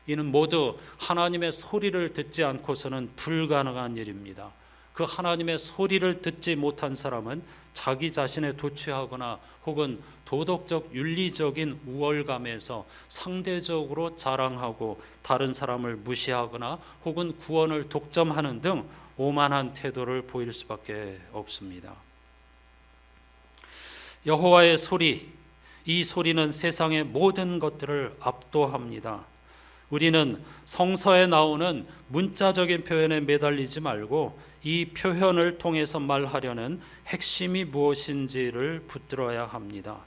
이는 모두 하나님의 소리를 듣지 않고서는 불가능한 일입니다. 그 하나님의 소리를 듣지 못한 사람은 자기 자신에 도취하거나 혹은 도덕적 윤리적인 우월감에서 상대적으로 자랑하고 다른 사람을 무시하거나 혹은 구원을 독점하는 등 오만한 태도를 보일 수밖에 없습니다. 여호와의 소리, 이 소리는 세상의 모든 것들을 압도합니다. 우리는 성서에 나오는 문자적인 표현에 매달리지 말고 이 표현을 통해서 말하려는 핵심이 무엇인지를 붙들어야 합니다.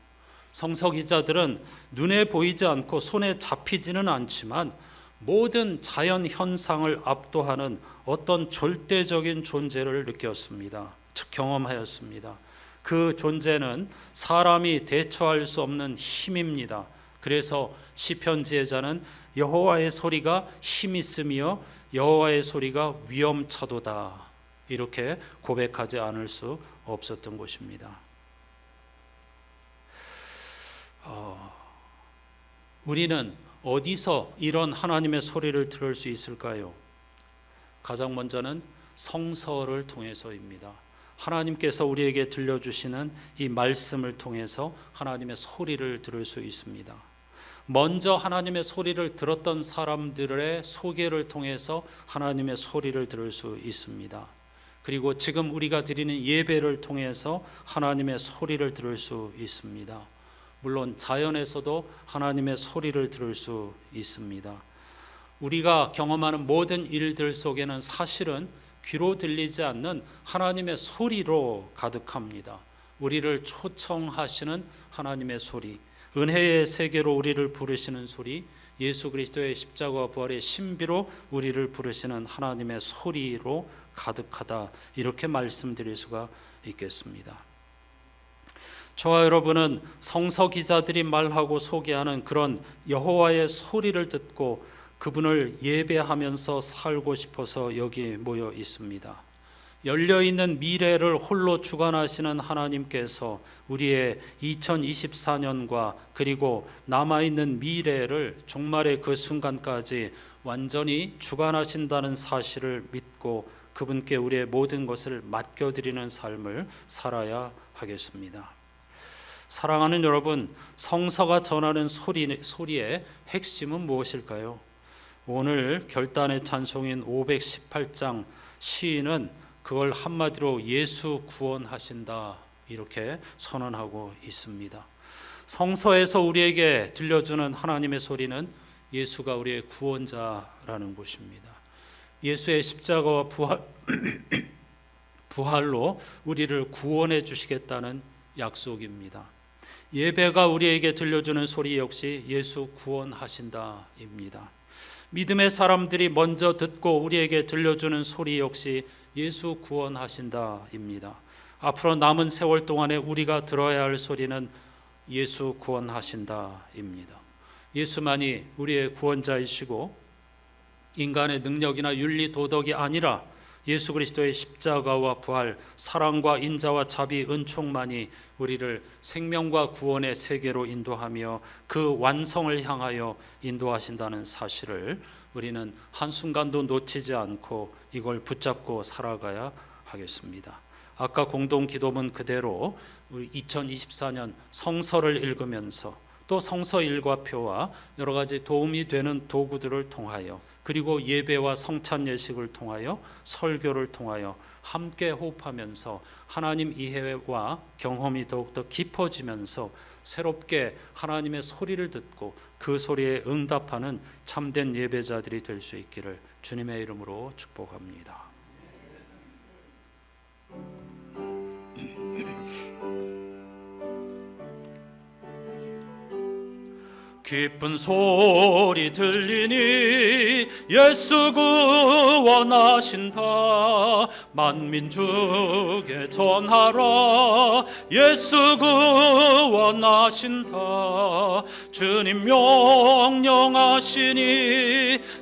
성서 기자들은 눈에 보이지 않고 손에 잡히지는 않지만 모든 자연 현상을 압도하는 어떤 절대적인 존재를 느꼈습니다. 즉 경험하였습니다. 그 존재는 사람이 대처할 수 없는 힘입니다. 그래서 시편 지혜자는 여호와의 소리가 힘 있으며 여호와의 소리가 위엄차도다, 이렇게 고백하지 않을 수 없었던 것입니다. 우리는 어디서 이런 하나님의 소리를 들을 수 있을까요? 가장 먼저는 성서를 통해서입니다. 하나님께서 우리에게 들려주시는 이 말씀을 통해서 하나님의 소리를 들을 수 있습니다. 먼저 하나님의 소리를 들었던 사람들의 소개를 통해서 하나님의 소리를 들을 수 있습니다. 그리고 지금 우리가 드리는 예배를 통해서 하나님의 소리를 들을 수 있습니다. 물론 자연에서도 하나님의 소리를 들을 수 있습니다. 우리가 경험하는 모든 일들 속에는 사실은 귀로 들리지 않는 하나님의 소리로 가득합니다. 우리를 초청하시는 하나님의 소리, 은혜의 세계로 우리를 부르시는 소리, 예수 그리스도의 십자가와 부활의 신비로 우리를 부르시는 하나님의 소리로 가득하다, 이렇게 말씀드릴 수가 있겠습니다. 저와 여러분은 성서 기자들이 말하고 소개하는 그런 여호와의 소리를 듣고 그분을 예배하면서 살고 싶어서 여기 모여 있습니다. 열려있는 미래를 홀로 주관하시는 하나님께서 우리의 2024년과 그리고 남아있는 미래를 종말의 그 순간까지 완전히 주관하신다는 사실을 믿고 그분께 우리의 모든 것을 맡겨드리는 삶을 살아야 하겠습니다. 사랑하는 여러분, 성서가 전하는 소리의 핵심은 무엇일까요? 오늘 결단의 찬송인 518장 시인은 그걸 한마디로 예수 구원하신다, 이렇게 선언하고 있습니다. 성서에서 우리에게 들려주는 하나님의 소리는 예수가 우리의 구원자라는 것입니다. 예수의 십자가와 부활로 우리를 구원해 주시겠다는 약속입니다. 예배가 우리에게 들려주는 소리 역시 예수 구원하신다입니다. 믿음의 사람들이 먼저 듣고 우리에게 들려주는 소리 역시 예수 구원하신다입니다. 앞으로 남은 세월 동안에 우리가 들어야 할 소리는 예수 구원하신다입니다. 예수만이 우리의 구원자이시고 인간의 능력이나 윤리 도덕이 아니라 예수 그리스도의 십자가와 부활, 사랑과 인자와 자비, 은총만이 우리를 생명과 구원의 세계로 인도하며 그 완성을 향하여 인도하신다는 사실을 우리는 한순간도 놓치지 않고 이걸 붙잡고 살아가야 하겠습니다. 아까 공동 기도문 그대로 2024년 성서를 읽으면서 또 성서 일과표와 여러 가지 도움이 되는 도구들을 통하여 그리고 예배와 성찬 예식을 통하여 설교를 통하여 함께 호흡하면서 하나님 이해와 경험이 더욱더 깊어지면서 새롭게 하나님의 소리를 듣고 그 소리에 응답하는 참된 예배자들이 될 수 있기를 주님의 이름으로 축복합니다. 기쁜 소리 들리니 예수 구원하신다. 만민 중에 전하라. 예수 구원하신다. 주님 명령하시니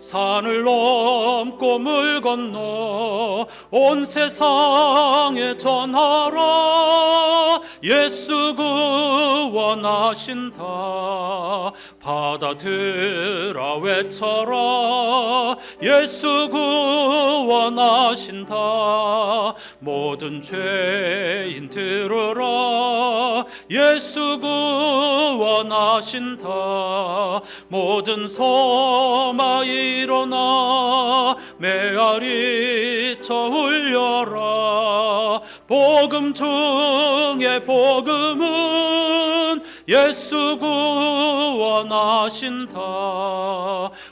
산을 넘고 물 건너 온 세상에 전하라. 예수 구원하신다. 받아들아 외쳐라. 예수 구원하신다. 모든 죄인 들으라. 예수 구원하신다. 모든 소마 일어나 메아리 쳐 울려라. 복음 중에 복음은 예수 구원하신다.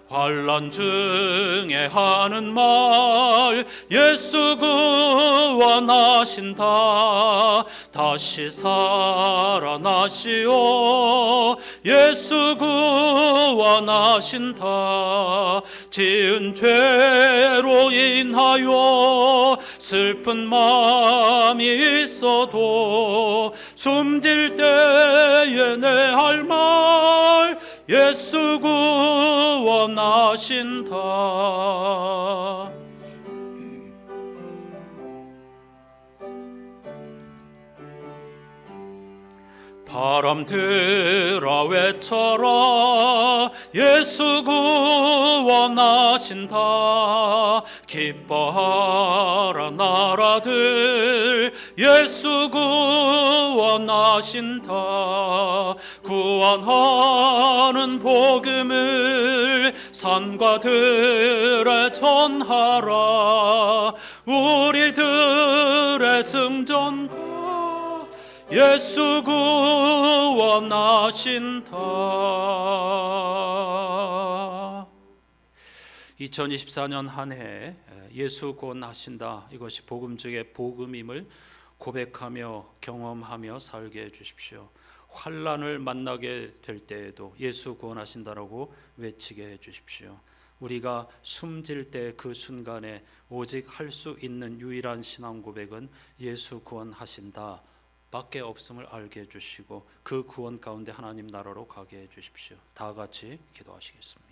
환난 중에 하는 말 예수 구원하신다. 다시 살아나시오. 예수 구원하신다. 지은 죄로 인하여 슬픈 마음이 있어도 숨질 때에 내 할 말 예수 구원하신다. 바람 들어 외쳐라. 예수 구원하신다. 기뻐하라 나라들 예수 구원하신다. 구원하는 복음을 산과 들에 전하라. 우리들의 승전가 예수 구원하신다. 2024년 한 해 예수 구원하신다. 이것이 복음 중에 복음임을 고백하며 경험하며 살게 해주십시오. 환난을 만나게 될 때에도 예수 구원하신다라고 외치게 해주십시오. 우리가 숨질 때 그 순간에 오직 할 수 있는 유일한 신앙 고백은 예수 구원하신다 밖에 없음을 알게 해주시고 그 구원 가운데 하나님 나라로 가게 해주십시오. 다 같이 기도하시겠습니다.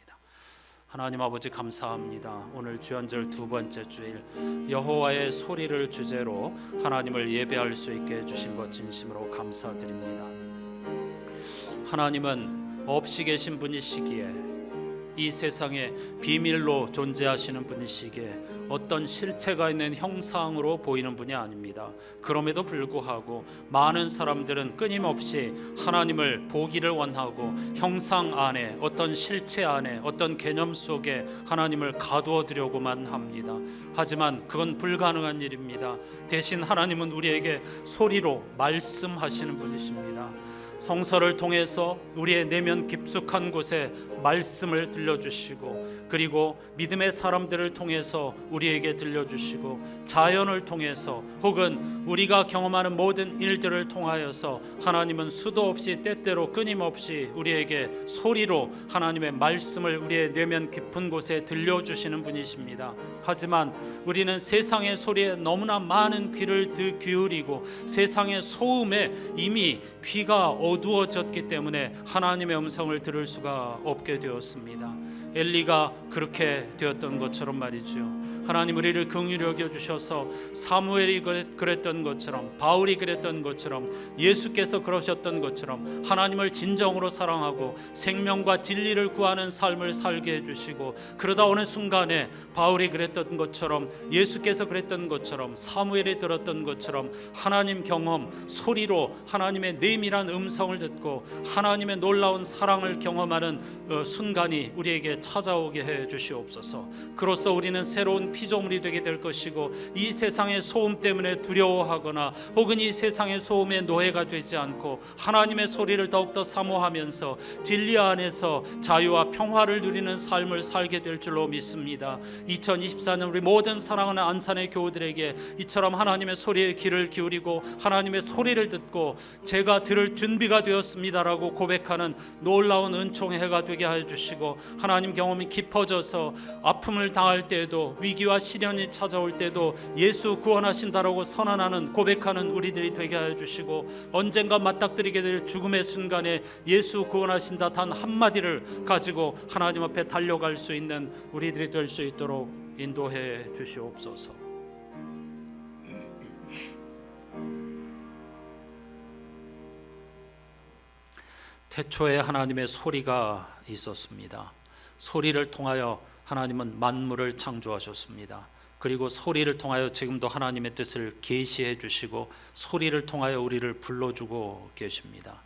하나님 아버지 감사합니다. 오늘 주연절 두 번째 주일 여호와의 소리를 주제로 하나님을 예배할 수 있게 해주신 것 진심으로 감사드립니다. 하나님은 없이 계신 분이시기에 이 세상에 비밀로 존재하시는 분이시기에 어떤 실체가 있는 형상으로 보이는 분이 아닙니다. 그럼에도 불구하고 많은 사람들은 끊임없이 하나님을 보기를 원하고 형상 안에 어떤 실체 안에 어떤 개념 속에 하나님을 가두어 두려고만 합니다. 하지만 그건 불가능한 일입니다. 대신 하나님은 우리에게 소리로 말씀하시는 분이십니다. 성서를 통해서 우리의 내면 깊숙한 곳에 말씀을 들려주시고 그리고 믿음의 사람들을 통해서 우리에게 들려주시고 자연을 통해서 혹은 우리가 경험하는 모든 일들을 통하여서 하나님은 수도 없이 때때로 끊임없이 우리에게 소리로 하나님의 말씀을 우리의 내면 깊은 곳에 들려주시는 분이십니다. 하지만 우리는 세상의 소리에 너무나 많은 귀를 기울이고 세상의 소음에 이미 귀가 어두워졌기 때문에 하나님의 음성을 들을 수가 없게 되었습니다. 엘리가 그렇게 되었던 것처럼 말이죠. 하나님 우리를 긍휼히 여겨주셔서 사무엘이 그랬던 것처럼 바울이 그랬던 것처럼 예수께서 그러셨던 것처럼 하나님을 진정으로 사랑하고 생명과 진리를 구하는 삶을 살게 해주시고 그러다 어느 순간에 바울이 그랬던 것처럼 예수께서 그랬던 것처럼 사무엘이 들었던 것처럼 하나님 경험 소리로 하나님의 내밀한 음성을 듣고 하나님의 놀라운 사랑을 경험하는 순간이 우리에게 찾아오게 해 주시옵소서. 그로써 우리는 새로운 피조물이 되게 될 것이고, 이 세상의 소음 때문에 두려워하거나 혹은 이 세상의 소음에 노예가 되지 않고 하나님의 소리를 더욱더 사모하면서 진리 안에서 자유와 평화를 누리는 삶을 살게 될 줄로 믿습니다. 2024년 우리 모든 사랑하는 안산의 교우들에게 이처럼 하나님의 소리에 귀를 기울이고 하나님의 소리를 듣고 제가 들을 준비가 되었습니다라고 고백하는 놀라운 은총의 해가 되게 하여 주시고, 하나님 경험이 깊어져서 아픔을 당할 때에도, 위기와 시련이 찾아올 때도 예수 구원하신다라고 선언하는 고백하는 우리들이 되게 하여 주시고, 언젠가 맞닥뜨리게 될 죽음의 순간에 예수 구원하신다 단 한마디를 가지고 하나님 앞에 달려갈 수 있는 우리들이 될 수 있도록 인도해 주시옵소서. 태초에 하나님의 소리가 있었습니다. 소리를 통하여 하나님은 만물을 창조하셨습니다. 그리고 소리를 통하여 지금도 하나님의 뜻을 계시해 주시고 소리를 통하여 우리를 불러주고 계십니다.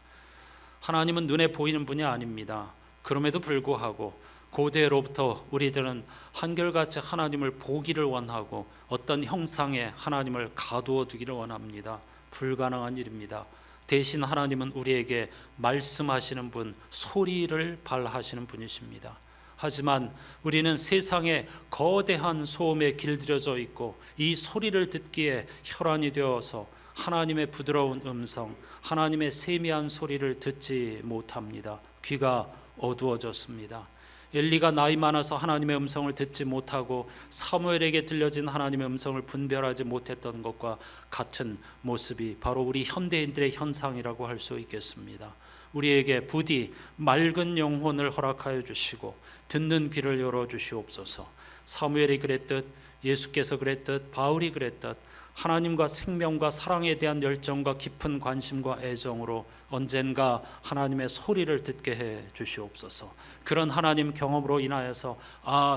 하나님은 눈에 보이는 분이 아닙니다. 그럼에도 불구하고 고대로부터 우리들은 한결같이 하나님을 보기를 원하고 어떤 형상에 하나님을 가두어 두기를 원합니다. 불가능한 일입니다. 대신 하나님은 우리에게 말씀하시는 분, 소리를 발하시는 분이십니다. 하지만 우리는 세상에 거대한 소음에 길들여져 있고 이 소리를 듣기에 혈안이 되어서 하나님의 부드러운 음성, 하나님의 세미한 소리를 듣지 못합니다. 귀가 어두워졌습니다. 엘리가 나이 많아서 하나님의 음성을 듣지 못하고 사무엘에게 들려진 하나님의 음성을 분별하지 못했던 것과 같은 모습이 바로 우리 현대인들의 현상이라고 할 수 있겠습니다. 우리에게 부디 맑은 영혼을 허락하여 주시고 듣는 귀를 열어주시옵소서. 사무엘이 그랬듯, 예수께서 그랬듯, 바울이 그랬듯 하나님과 생명과 사랑에 대한 열정과 깊은 관심과 애정으로 언젠가 하나님의 소리를 듣게 해 주시옵소서. 그런 하나님 경험으로 인하여서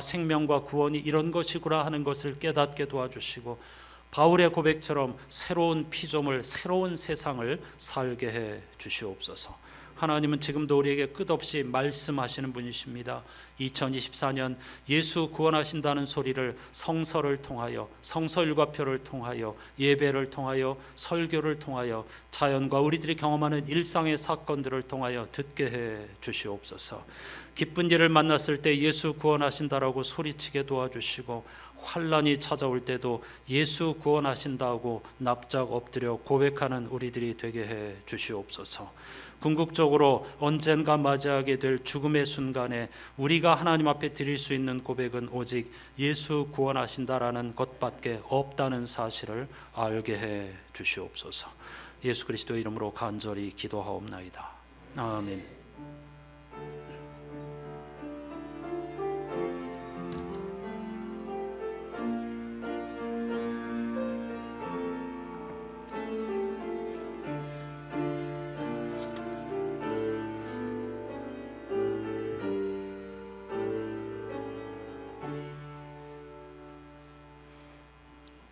생명과 구원이 이런 것이구나 하는 것을 깨닫게 도와주시고, 바울의 고백처럼 새로운 피조물, 새로운 세상을 살게 해 주시옵소서. 하나님은 지금도 우리에게 끝없이 말씀하시는 분이십니다. 2024년 예수 구원하신다는 소리를 성서를 통하여, 성서일과표를 통하여, 예배를 통하여, 설교를 통하여, 자연과 우리들이 경험하는 일상의 사건들을 통하여 듣게 해 주시옵소서. 기쁜 일을 만났을 때 예수 구원하신다라고 소리치게 도와주시고, 환난이 찾아올 때도 예수 구원하신다고 납작 엎드려 고백하는 우리들이 되게 해 주시옵소서. 궁극적으로 언젠가 맞이하게 될 죽음의 순간에 우리가 하나님 앞에 드릴 수 있는 고백은 오직 예수 구원하신다라는 것밖에 없다는 사실을 알게 해 주시옵소서. 예수 그리스도의 이름으로 간절히 기도하옵나이다. 아멘.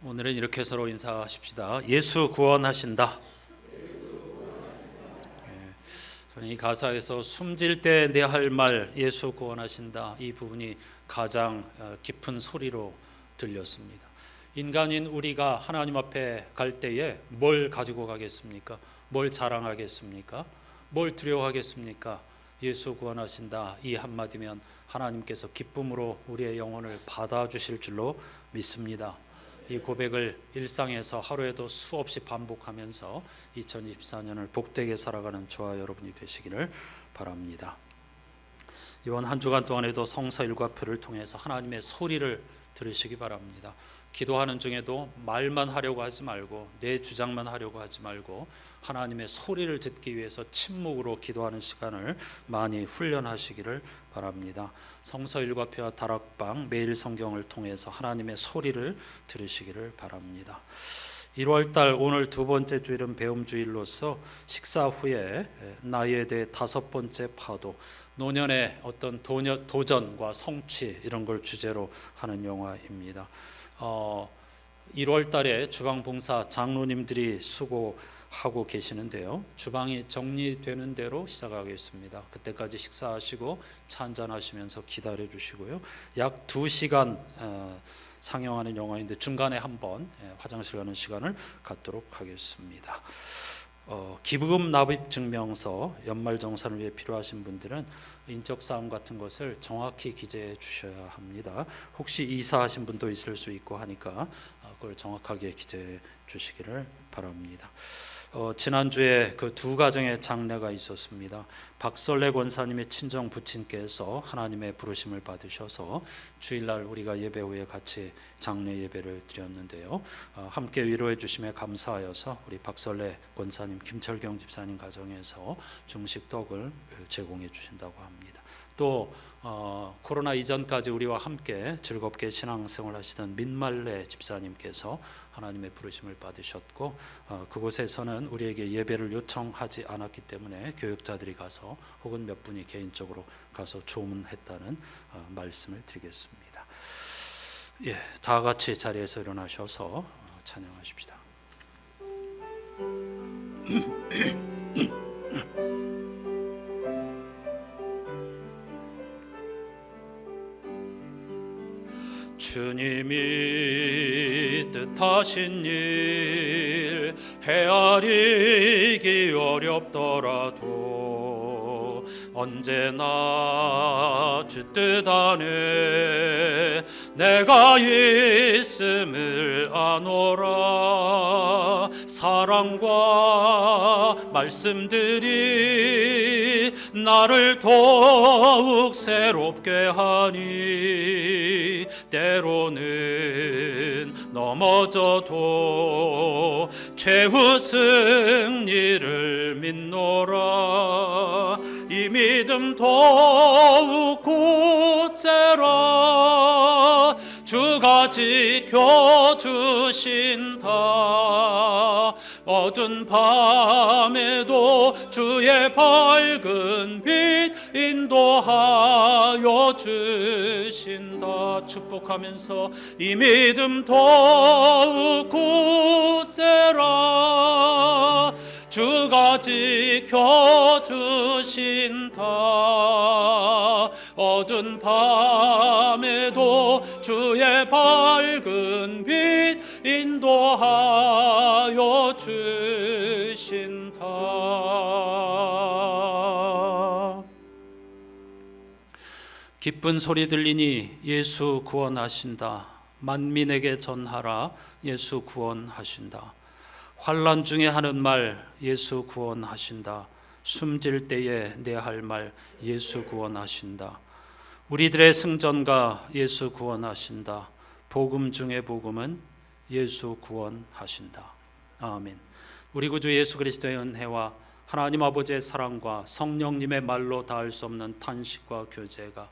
오늘은 이렇게 서로 인사하십시다. 예수 구원하신다. 저는 이 가사에서 숨질 때 내 할 말 예수 구원하신다, 이 부분이 가장 깊은 소리로 들렸습니다. 인간인 우리가 하나님 앞에 갈 때에 뭘 가지고 가겠습니까? 뭘 자랑하겠습니까? 뭘 두려워하겠습니까? 예수 구원하신다, 이 한마디면 하나님께서 기쁨으로 우리의 영혼을 받아주실 줄로 믿습니다. 이 고백을 일상에서 하루에도 수없이 반복하면서 2024년을 복되게 살아가는 저와 여러분이 되시기를 바랍니다. 이번 한 주간 동안에도 성서 일과표를 통해서 하나님의 소리를 들으시기 바랍니다. 기도하는 중에도 말만 하려고 하지 말고, 내 주장만 하려고 하지 말고 하나님의 소리를 듣기 위해서 침묵으로 기도하는 시간을 많이 훈련하시기를 바랍니다. 성서 일과표와 다락방, 매일 성경을 통해서 하나님의 소리를 들으시기를 바랍니다. 1월달 오늘 두 번째 주일은 배움주일로서 식사 후에 나이에 대해 다섯 번째 파도, 노년의 어떤 도전과 성취, 이런 걸 주제로 하는 영화입니다. 1월 달에 주방봉사 장로님들이 수고하고 계시는데요. 주방이 정리되는 대로 시작하겠습니다. 그때까지 식사하시고 차 한잔 하시면서 기다려 주시고요. 약 2시간 상영하는 영화인데 중간에 한번 화장실 가는 시간을 갖도록 하겠습니다. 기부금 납입 증명서 연말정산을 위해 필요하신 분들은 인적사항 같은 것을 정확히 기재해 주셔야 합니다. 혹시 이사하신 분도 있을 수 있고 하니까 그걸 정확하게 기재해 주시기를 바랍니다. 지난주에 그 두 가정의 장례가 있었습니다. 박설래 권사님의 친정 부친께서 하나님의 부르심을 받으셔서 주일날 우리가 예배 후에 같이 장례 예배를 드렸는데요. 함께 위로해 주심에 감사하여서 우리 박설래 권사님, 김철경 집사님 가정에서 중식떡을 제공해 주신다고 합니다. 또 코로나 이전까지 우리와 함께 즐겁게 신앙생활 하시던 민말레 집사님께서 하나님의 부르심을 받으셨고 그곳에서는 우리에게 예배를 요청하지 않았기 때문에 교역자들이 가서 혹은 몇 분이 개인적으로 가서 조문했다는 말씀을 드리겠습니다. 다 같이 자리에서 일어나셔서 찬양하십시다. 주님이 뜻하신 일 헤아리기 어렵더라도 언제나 주 뜻 안에 내가 있음을 아노라. 사랑과 말씀들이 나를 더욱 새롭게 하니 때로는 넘어져도 최후 승리를 믿노라. 이 믿음 더욱 굳세라. 주가 지켜주신다. 어두운 밤에도 주의 밝은 빛 인도하여 주신다. 축복하면서 이 믿음 더욱 굳세라. 주가 지켜주신다. 어두운 밤에도 주의 밝은 빛 인도하여 주신다. 기쁜 소리 들리니 예수 구원하신다. 만민에게 전하라. 예수 구원하신다. 환난 중에 하는 말 예수 구원하신다. 숨질 때에 내 할 말 예수 구원하신다. 우리들의 승전가 예수 구원하신다. 복음 중에 복음은 예수 구원하신다. 아멘. 우리 구주 예수 그리스도의 은혜와 하나님 아버지의 사랑과 성령님의 말로 닿을 수 없는 탄식과 교제가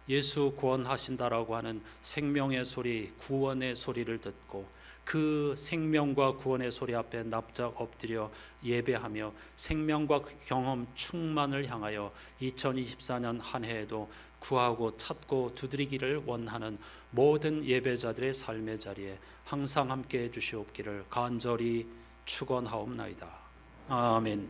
예수 구원하신다라고 하는 생명의 소리, 구원의 소리를 듣고 그 생명과 구원의 소리 앞에 납작 엎드려 예배하며 생명과 경험 충만을 향하여 2024년 한 해에도 구하고 찾고 두드리기를 원하는 모든 예배자들의 삶의 자리에 항상 함께해 주시옵기를 간절히 축원하옵나이다. 아멘.